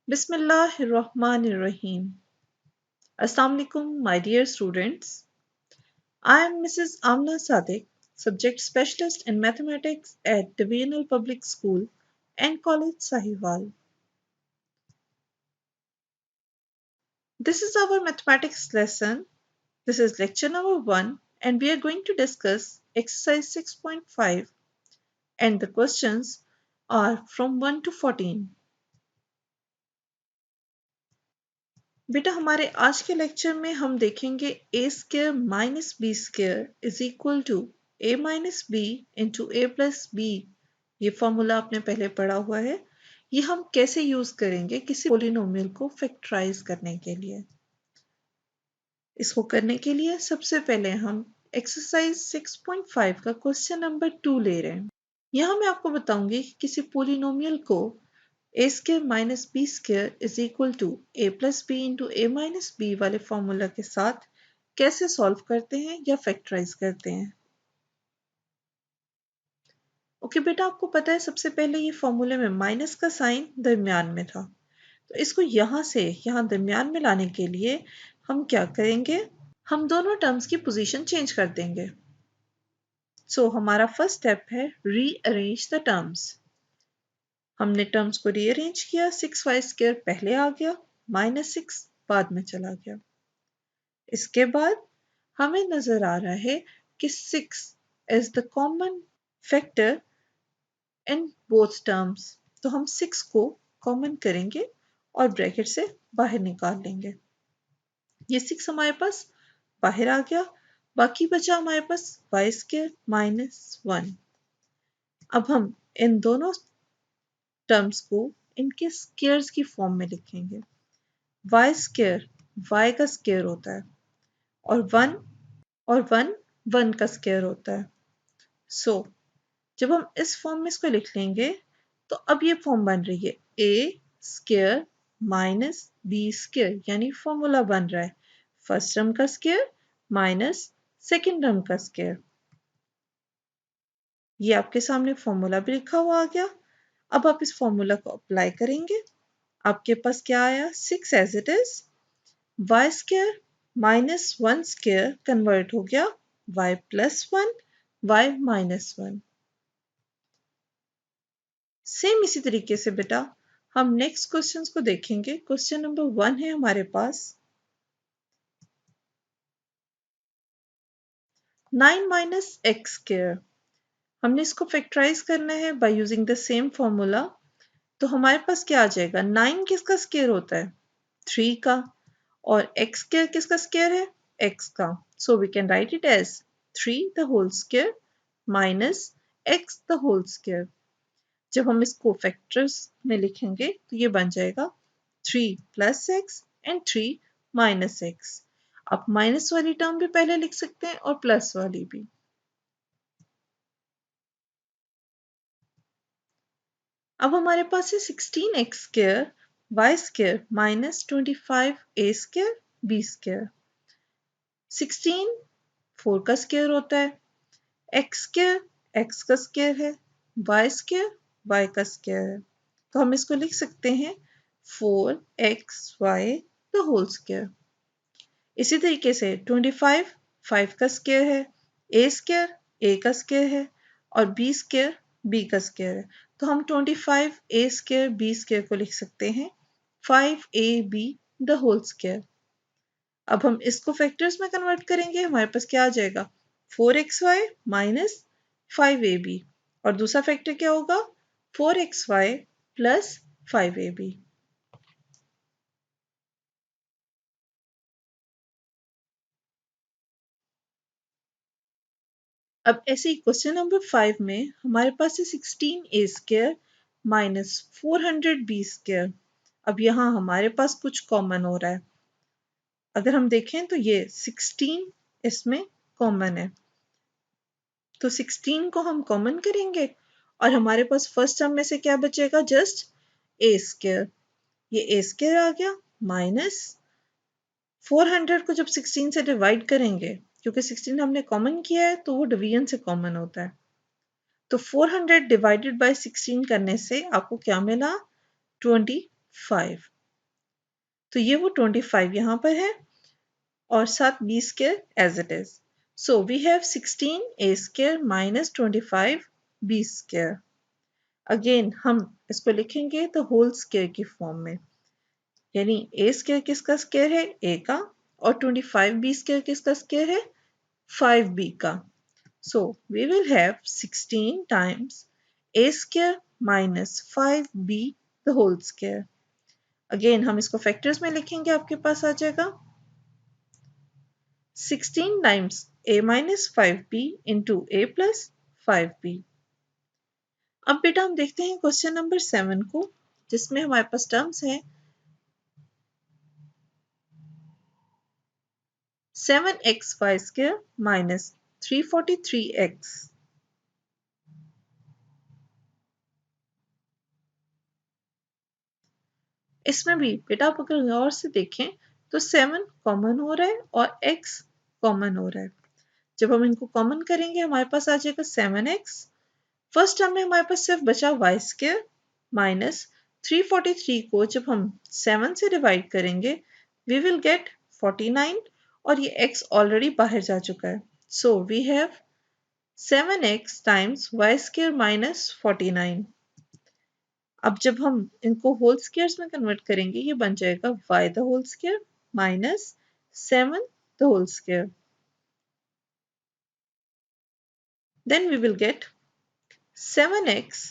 Bismillahirrahmanirrahim. Assalamu alaikum, my dear students. I am Mrs. Amna Sadiq, subject specialist in mathematics at Divisional Public School and College Sahiwal. This is our mathematics lesson. This is lecture number 1 and we are going to discuss exercise 6.5 and the questions are from 1 to 14. बेटा हमारे आज के lecture में हम देखेंगे a square minus B square is equal to a minus B into A plus B. ये formula आपने पहले पढ़ा हुआ है। ये हम कैसे यूज करेंगे किसी पोलिनोमियल को फैक्टराइज करने के लिए। इसको करने के लिए सबसे पहले हम एक्सरसाइज 6.5 का क्वेश्चन नंबर 2 ले रहे हैं। यहाँ मैं आपको बताऊंगी कि किसी पोलिनोमियल को a square minus B square is equal to A plus B into A minus B वाले फॉर्मूला के साथ कैसे सॉल्व करते हैं या फैक्टराइज करते हैं। ओके बेटा, आपको पता है सबसे पहले ये फॉर्मूले में माइनस का साइन दरमियान में था, तो इसको यहाँ से यहाँ दरमियान में लाने के लिए हम क्या करेंगे, हम दोनों टर्म्स की पोजीशन चेंज कर देंगे। सो हमारा फर्स्ट स्टेप है रीअरेंज द टर्म्स। हमने टर्म्स को रीअरेंज किया, 6y स्क्वायर पहले आ गया, -6 बाद में चला गया। इसके बाद हमें नजर आ रहा है कि 6 is the common factor in both terms, तो हम 6 को कॉमन करेंगे और ब्रैकेट से बाहर निकाल लेंगे। ये 6 हमारे पास बाहर आ गया, बाकी बचा हमारे पास y स्क्वायर -1। अब हम इन दोनों टर्म्स को इनके स्क्वायर्स की फॉर्म में लिखेंगे। y स्क्वायर y का स्क्वायर होता है और 1 1 का स्क्वायर होता है। सो जब हम इस फॉर्म में इसको लिख लेंगे तो अब ये फॉर्म बन रही है a square minus B square, यानी फॉर्मूला बन रहा है फर्स्ट टर्म का स्क्वायर माइनस सेकेंड टर्म का स्क्वायर। ये आपके सामने फॉर्मूला भी लिखा हुआ आ गया। अब आप इस फॉर्मूला को अप्लाई करेंगे। आपके पास क्या आया, 6 as it is, y square -1 square convert हो गया y plus 1 y minus 1। Same इसी तरीके से बेटा हम नेक्स्ट क्वेश्चन को देखेंगे। क्वेश्चन नंबर 1 है हमारे पास 9 माइनस एक्स स्क्वायर। हमने इसको फैक्टराइज करना है by using the same formula. तो हमारे पास क्या आ जाएगा, 9 किसका स्क्वायर होता है, 3 का, और एक्स स्क्वायर किसका स्क्वायर है, x का। So we can write it as 3 the whole square minus x the whole square. जब हम इसको फैक्टर्स में लिखेंगे तो ये बन जाएगा 3 plus x and 3 minus x. आप माइनस वाली टर्म भी पहले लिख सकते हैं और प्लस वाली भी। अब हमारे पास है 16x square y square minus 25a square b square. 16 4 का स्क्वायर होता है, x स्क्वायर x का स्क्वायर है, y स्क्वायर y का स्क्वायर है। तो हम इसको लिख सकते हैं 4xy द होल स्क्वायर। इसी तरीके से 25 5 का स्क्वायर है, a स्क्वायर a का स्क्वायर है और b स्क्वायर b का स्क्वायर है। तो हम 25 a स्क्वायर b स्क्वायर को लिख सकते हैं 5ab द होल स्क्वायर। अब हम इसको फैक्टर्स में कन्वर्ट करेंगे, हमारे पास क्या आ जाएगा 4xy माइनस 5ab, और दूसरा फैक्टर क्या होगा 4xy प्लस 5ab। अब ऐसे ही क्वेश्चन नंबर 5 में हमारे पास है 16a square minus 400b square. अब यहाँ हमारे पास कुछ कॉमन हो रहा है। अगर हम देखें तो ये 16 इसमें कॉमन है, तो 16 को हम कॉमन करेंगे और हमारे पास फर्स्ट टर्म में से क्या बचेगा, जस्ट a स्क्वायर। ये a स्क्वायर आ गया माइनस 400 को जब 16 से डिवाइड करेंगे, क्योंकि 16 हमने कॉमन किया है तो वो डिवीजन से कॉमन होता है। तो 400 डिवाइडेड बाय 16 करने से आपको क्या मिला 25। तो ये वो 25 यहाँ पर है और साथ b square as it is. So we have 16 a square minus 25 b square. Again हम इसको लिखेंगे तो होल स्क्वायर की फॉर्म में, यानी a स्क्वायर किसका स्क्वायर है, a का, और 25 b स्क्वायर किसका स्क्वायर है, 5b का. So we will have 16 times a square minus 5b the whole square. Again हम इसको फैक्टर्स में लिखेंगे, आपके पास आ जाएगा 16 times a minus 5b into a plus 5b. अब बेटा हम देखते हैं क्वेश्चन नंबर 7 को, जिसमें हमारे पास टर्म्स हैं 7xy square minus 343x. इसमें भी बेटा आप अगर गौर से देखें तो 7 कॉमन हो रहा है और x कॉमन हो रहा है. जब हम इनको कॉमन करेंगे हमारे पास आ जाएगा 7x. फर्स्ट टर्म में हमारे पास सिर्फ बचा वाई स्क्वायर माइनस 343 को जब हम 7 से डिवाइड करेंगे वी विल गेट 49 और ये x ऑलरेडी बाहर जा चुका है. So we have 7x times Y square minus 49. अब जब हम इनको होल स्क्वायर्स में कन्वर्ट करेंगे ये बन जाएगा y the whole square minus 7 the whole square. Then we will get 7x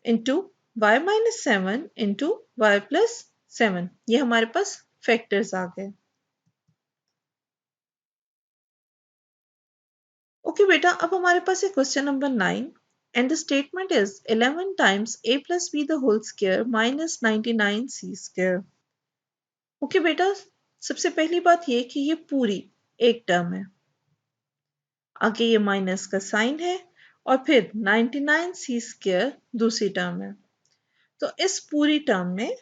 into y minus 7 into y plus 7. ये हमारे पास फैक्टर्स आ गए. ओके बेटा, अब हमारे पास है question number 9 and the statement is 11 times a plus b the whole square minus 99c square. Okay बेटा, सबसे पहली बात ये कि ये पूरी एक टर्म है, आगे ये माइनस का साइन है और फिर 99c स्क्वायर दूसरी टर्म है. तो इस पूरी टर्म में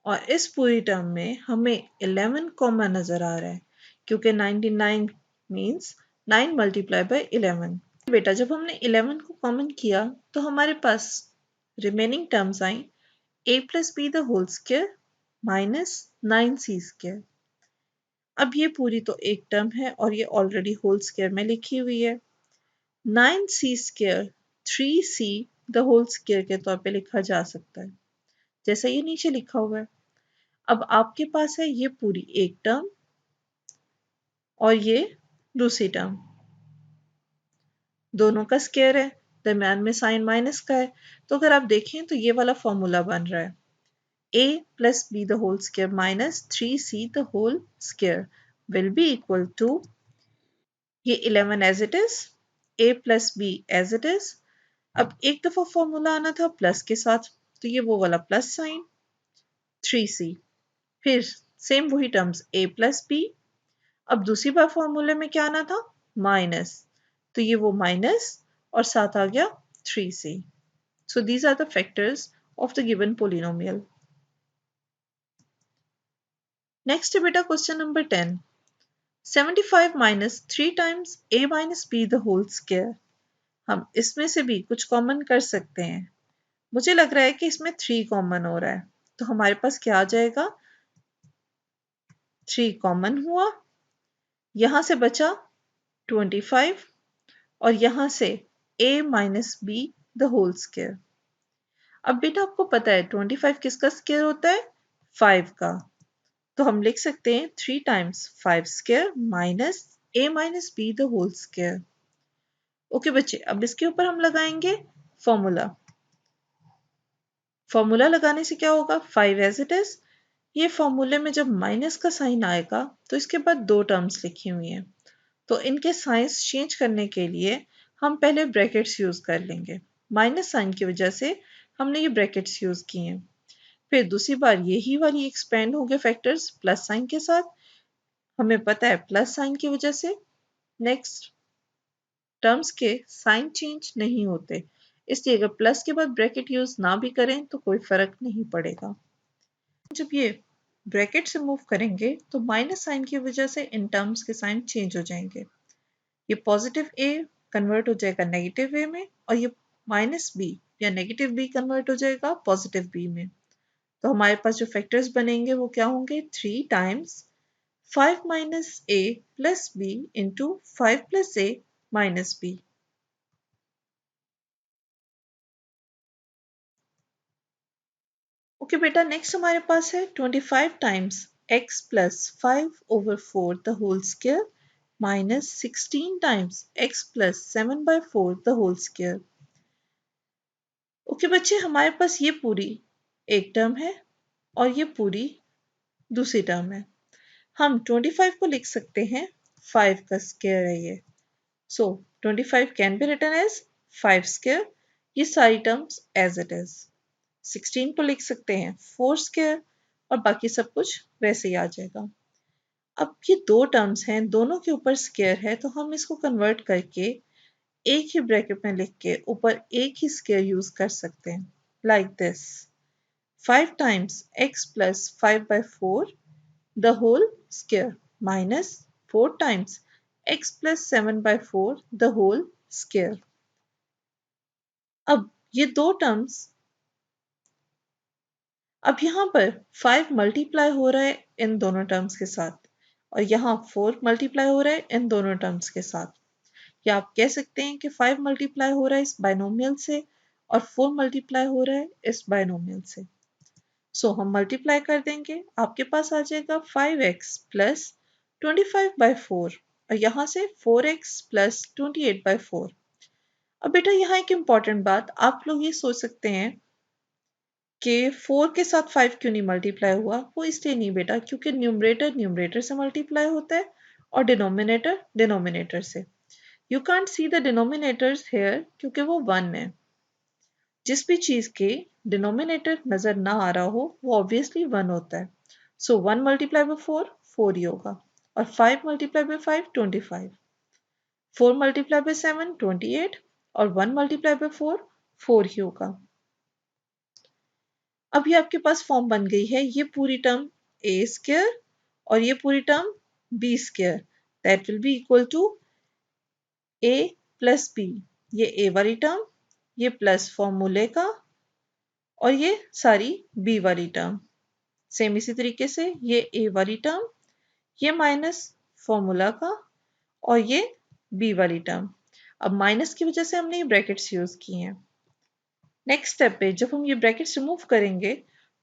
और इस पूरी टर्म में हमें 11 कॉमन नजर आ रहा है, क्योंकि 99 मीन्स 9 मल्टीप्लाई बाय 11. बेटा जब हमने 11 को कॉमन किया तो हमारे पास रिमेनिंग टर्म्स आई a plus B the whole square minus 9c square. अब ये पूरी तो एक टर्म है और ये ऑलरेडी होल स्क्वायर में लिखी हुई है. 9c square 3c the whole square के तौर पे लिखा जा सकता है, जैसा ये नीचे लिखा हुआ है. अब आपके पास है ये पूरी एक टर्म और ये दूसरी टर्म, दोनों का स्क्वायर है, दरम्यान में साइन माइनस का है. तो अगर आप देखें तो ये वाला फॉर्मूला बन रहा है a plus B the whole square minus 3c the whole square will be equal to ये 11 as it is, a plus b as it is. अब एक दफा फॉर्मूला आना था प्लस के साथ, तो ये वो वाला प्लस साइन 3c, फिर सेम वही टर्म्स a प्लस b. अब दूसरी बार फॉर्मूले में क्या आना था, माइनस, तो ये वो माइनस और साथ आ गया 3c. So these are the factors of the given polynomial. Next है बेटा question number 10. 75 minus 3 times a minus b the whole square. हम इसमें से भी कुछ कॉमन कर सकते हैं. मुझे लग रहा है कि इसमें 3 कॉमन हो रहा है, तो हमारे पास क्या आ जाएगा, 3 कॉमन हुआ, यहां से बचा 25 और यहां से a minus b the whole square. अब बेटा आपको पता है 25 किसका स्क्वायर होता है, 5 का. तो हम लिख सकते हैं 3 times 5 square minus a minus b the whole square. Okay बच्चे, अब इसके ऊपर हम लगाएंगे फॉर्मूला. फॉर्मूला लगाने से क्या होगा, 5 एज इट इज. ये फॉर्मूले में जब माइनस का साइन आएगा तो इसके बाद दो टर्म्स लिखी हुई हैं, तो इनके साइंस चेंज करने के लिए हम पहले ब्रैकेट्स यूज कर लेंगे. माइनस साइन की वजह से हमने ये ब्रैकेट्स यूज किए हैं. फिर दूसरी बार यही वाली एक्सपेंड हो गए फैक्टर्स प्लस साइन के साथ. हमें पता है प्लस साइन की वजह से नेक्स्ट टर्म्स के साइन चेंज नहीं होते, इसलिए अगर प्लस के बाद ब्रैकेट यूज ना भी करें तो कोई फर्क नहीं पड़ेगा. जब ये ब्रैकेट से मूव करेंगे तो माइनस साइन की वजह से इन टर्म्स के साइन चेंज हो जाएंगे. ये पॉजिटिव a कन्वर्ट हो जाएगा नेगेटिव a में और ये माइनस b या नेगेटिव b कन्वर्ट हो जाएगा पॉजिटिव b में. तो हमारे पास जो फैक्टर्स बनेंगे वो क्या होंगे, 3 times 5 minus a plus B into 5 plus a minus b. Okay बेटा, नेक्स्ट हमारे पास है 25 times x plus 5/4 the whole square minus 16 times x plus 7/4 the whole square. Okay बच्चे, हमारे पास ये पूरी एक टर्म है और ये पूरी दूसरी टर्म है। हम 25 को लिख सकते हैं 5 का स्क्वायर है ये, so 25 can be written as 5 square. ये सारी टर्म्स एज इट इज। 16 को लिख सकते हैं 4 स्क्वायर और बाकी सब कुछ वैसे ही आ जाएगा। अब ये दो टर्म्स हैं, दोनों के ऊपर स्क्वायर है, तो हम इसको कन्वर्ट करके एक ही ब्रैकेट में लिख के ऊपर एक ही स्क्वायर यूज कर सकते हैं, like this 5 times x plus 5/4 the whole square minus 4 times x plus 7/4 the whole square। अब ये दो टर्म्स, अब यहाँ पर 5 मल्टीप्लाई हो रहा है इन दोनों टर्म्स के साथ और यहाँ 4 मल्टीप्लाई हो रहा है इन दोनों टर्म्स के साथ, या आप कह सकते हैं कि 5 मल्टीप्लाई हो रहा है इस बाइनोमियल से और 4 मल्टीप्लाई हो रहा है इस बाइनोमियल से। सो हम मल्टीप्लाई कर देंगे, आपके पास आ जाएगा 5x प्लस 25/4 और यहाँ से 4x प्लस 28/4। अब बेटा यहाँ एक इम्पॉर्टेंट बात, आप लोग ये सोच सकते हैं कि 4 के साथ 5 क्यों नहीं मल्टीप्लाई हुआ। वो इसलिए नहीं बेटा, क्योंकि न्यूमरेटर न्यूमरेटर से मल्टीप्लाई होता है और डिनोमिनेटर डिनोमिनेटर से। You can't see the denominators here क्योंकि वो 1 है। जिस भी चीज के डिनोमिनेटर नजर ना आ रहा हो वो ऑब्वियसली 1 होता है। सो 1 मल्टीप्लाई बाय 4 4 ही होगा और 5 मल्टीप्लाई बाय 5 25, 4 मल्टीप्लाई बाय 7 28 और 1 मल्टीप्लाई बाय 4 4 ही होगा। अब ये आपके पास फॉर्म बन गई है, ये पूरी टर्म a स्क्वायर और ये पूरी term b square, that will be equal to a plus b। ये a वाली टर्म, ये प्लस फॉर्मूले का और ये सारी b वाली टर्म। सेम इसी तरीके से ये a वाली टर्म, ये माइनस फॉर्मूला का और ये b वाली टर्म। अब माइनस की वजह से हमने ये ब्रैकेट्स यूज किए हैं। नेक्स्ट स्टेप पे जब हम ये ब्रैकेट्स रिमूव करेंगे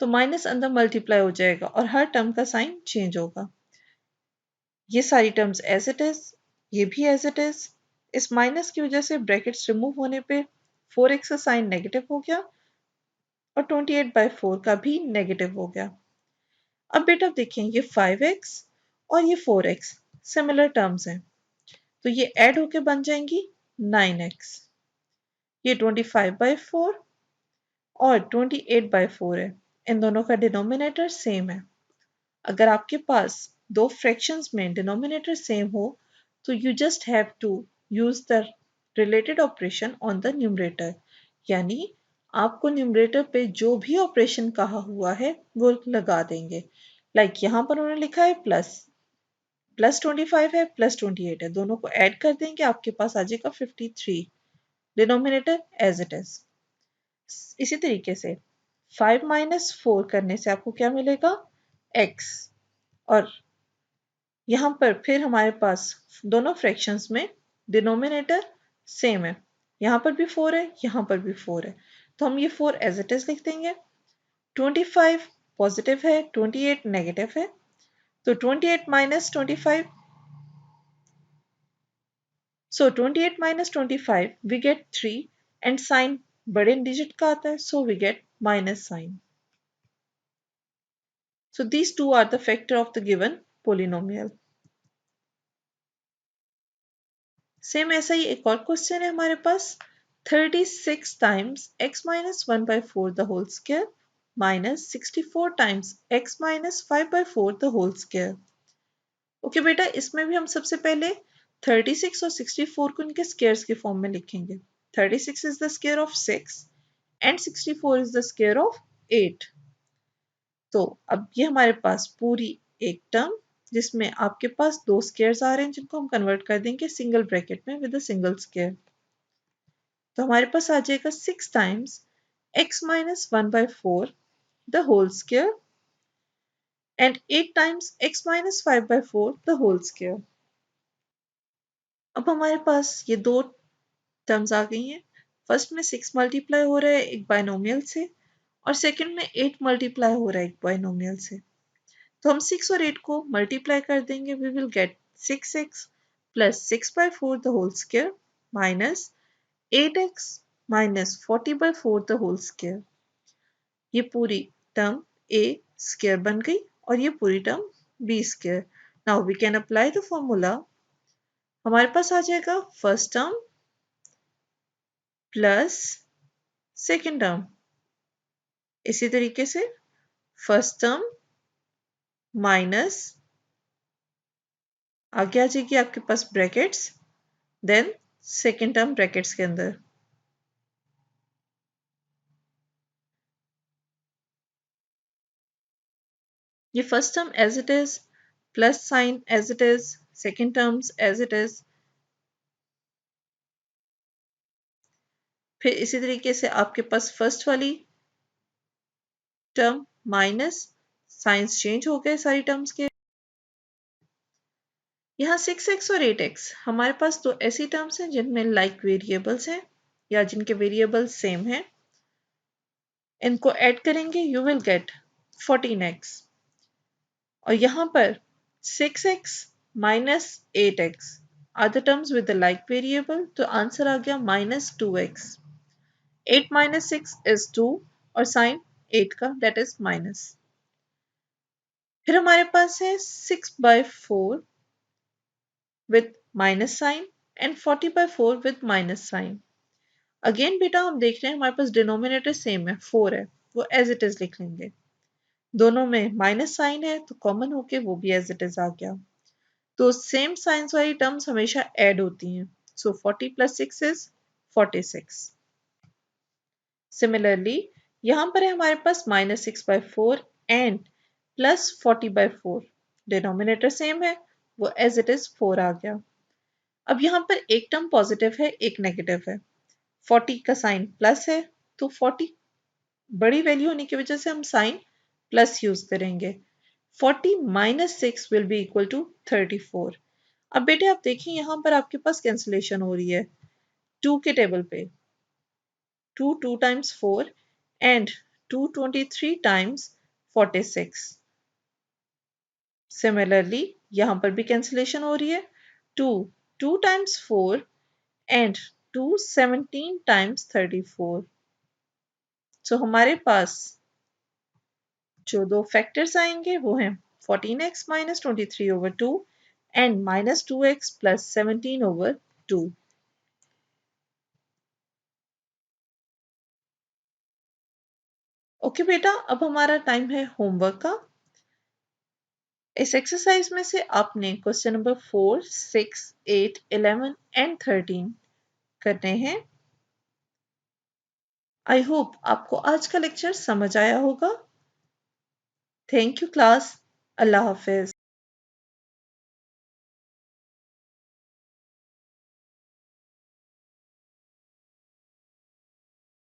तो माइनस अंदर मल्टीप्लाई हो जाएगा और हर टर्म का साइन चेंज होगा। ये सारी टर्म्स एज इट इज, ये भी एज इट इज। इस माइनस की वजह से ब्रैकेट्स रिमूव होने पे 4x का साइन नेगेटिव हो गया और 28/4 का भी नेगेटिव हो गया। अब बेटा देखें, ये 5x और ये 4x सिमिलर टर्म्स हैं, तो ये ऐड होके बन जाएंगी 9x। ये 25/4 और 28/4 है, इन दोनों का डिनोमिनेटर सेम है। अगर आपके पास दो फ्रैक्शंस में डिनोमिनेटर सेम हो तो you just have to use the related operation on the numerator, यानी आपको न्यूमरेटर पे जो भी ऑपरेशन कहा हुआ है वो लगा देंगे। लाइक यहाँ पर उन्होंने लिखा है प्लस, प्लस 25 है प्लस 28 है, दोनों को ऐड कर देंगे, आपके पास आ जाएगा 53, डिनोमिनेटर एज इट इज। इसी तरीके से 5 माइनस 4 करने से आपको क्या मिलेगा, x। और यहाँ पर फिर हमारे पास दोनों फ्रैक्शंस में डिनोमिनेटर सेम है, यहाँ पर भी 4 है यहाँ पर भी 4 है, तो हम ये 4 एज इट इज लिख देंगे। 25 पॉजिटिव है 28 नेगेटिव है, तो 28 minus 25, so 28 minus 25 we get 3 and sign बड़े डिजिट का आता है, so we get minus sign. So these two are the factor of the given polynomial. Same ऐसा ही एक और क्वेश्चन है हमारे पास, 36 times x minus 1/4 the whole square minus 64 times x minus 5/4 the whole square. Okay बेटा, इसमें भी हम सबसे पहले 36 और 64 को इनके स्क्वायर्स के फॉर्म में लिखेंगे। 36 is the square of 6 and 64 is the square of 8। तो अब ये हमारे पास पूरी एक टर्म जिसमें आपके पास दो स्क्वायर्स आ रहे हैं जिनको हम कन्वर्ट कर देंगे सिंगल ब्रैकेट में विद अ सिंगल स्क्वायर। तो हमारे पास आ जाएगा 6 times x minus 1/4 the whole square and 8 times x minus 5 by 4 the whole square. अब हमारे पास ये दो टर्म्स आ गई हैं। फर्स्ट में 6 मल्टीप्लाई हो रहा है एक बाइनोमियल से और सेकंड में 8 मल्टीप्लाई हो रहा है एक बाइनोमियल से। तो हम 6 और 8 को मल्टीप्लाई कर देंगे। We will get 6x plus 6 by 4 the whole square minus 8x minus 40 by 4 the whole square. ये पूरी टर्म a स्क्वायर बन गई और ये पूरी term b square. Now we can apply the formula. हमारे पास आ जाएगा first term plus second term, इसी तरीके से फर्स्ट टर्म माइनस आगे आ जाएगी आपके पास brackets, then second term brackets के अंदर। ये first term as it is, plus sign as it is, second terms as it is, फिर इसी तरीके से आपके पास फर्स्ट वाली टर्म माइनस साइंस चेंज हो गए सारी टर्म्स के। यहाँ 6x और 8x हमारे पास दो ऐसी टर्म्स हैं जिनमें लाइक वेरिएबल्स हैं या जिनके वेरिएबल्स सेम हैं। इनको ऐड करेंगे यू विल गेट 14x और यहाँ पर 6x minus 8x are the terms with the like variable, तो आंसर आ गया माइनस 2x। 8 माइनस 6 इज 2 और साइन 8 का दैट इज माइनस। फिर हमारे पास है 6 by 4 with minus sign and 40 by 4 with minus sign। Again बेटा हम देख रहे हैं हमारे पास डिनोमिनेटर सेम है 4 है, वो एज इट इज लिख लेंगे। दोनों में माइनस साइन है तो कॉमन होके वो भी एज इट इज आ गया। तो सेम साइंस वाली टर्म्स हमेशा ऐड होती हैं। सो 40 प्लस 6 इज 46। सिमिलरली यहाँ पर है हमारे पास minus 6 by 4 and plus 40 by 4। Denominator same है वो एज इट इज 4 आ गया। अब यहाँ पर एक टर्म पॉजिटिव है एक नेगेटिव है। 40 का साइन प्लस है तो 40 बड़ी वैल्यू होने की वजह से हम साइन प्लस यूज करेंगे। 40 minus 6 will be equal to 34। अब बेटे आप देखिए यहाँ पर आपके पास कैंसिलेशन हो रही है 2 के टेबल पे। 2 टाइम्स 4 एंड 223 टाइम्स 46। सिमिलरली यहाँ पर भी कैंसिलेशन हो रही है 2 टाइम्स 4 एंड 217 टाइम्स 34। सो हमारे पास जो दो फैक्टर्स आएंगे वो हैं 14x minus 23/2 and minus 2x plus 17/2। Okay बेटा, अब हमारा टाइम है होमवर्क का। इस एक्सरसाइज में से आपने क्वेश्चन नंबर 4, 6, 8, 11 एंड 13 करने हैं। आई होप आपको आज का लेक्चर समझ आया होगा। Thank you class. Allah Hafiz.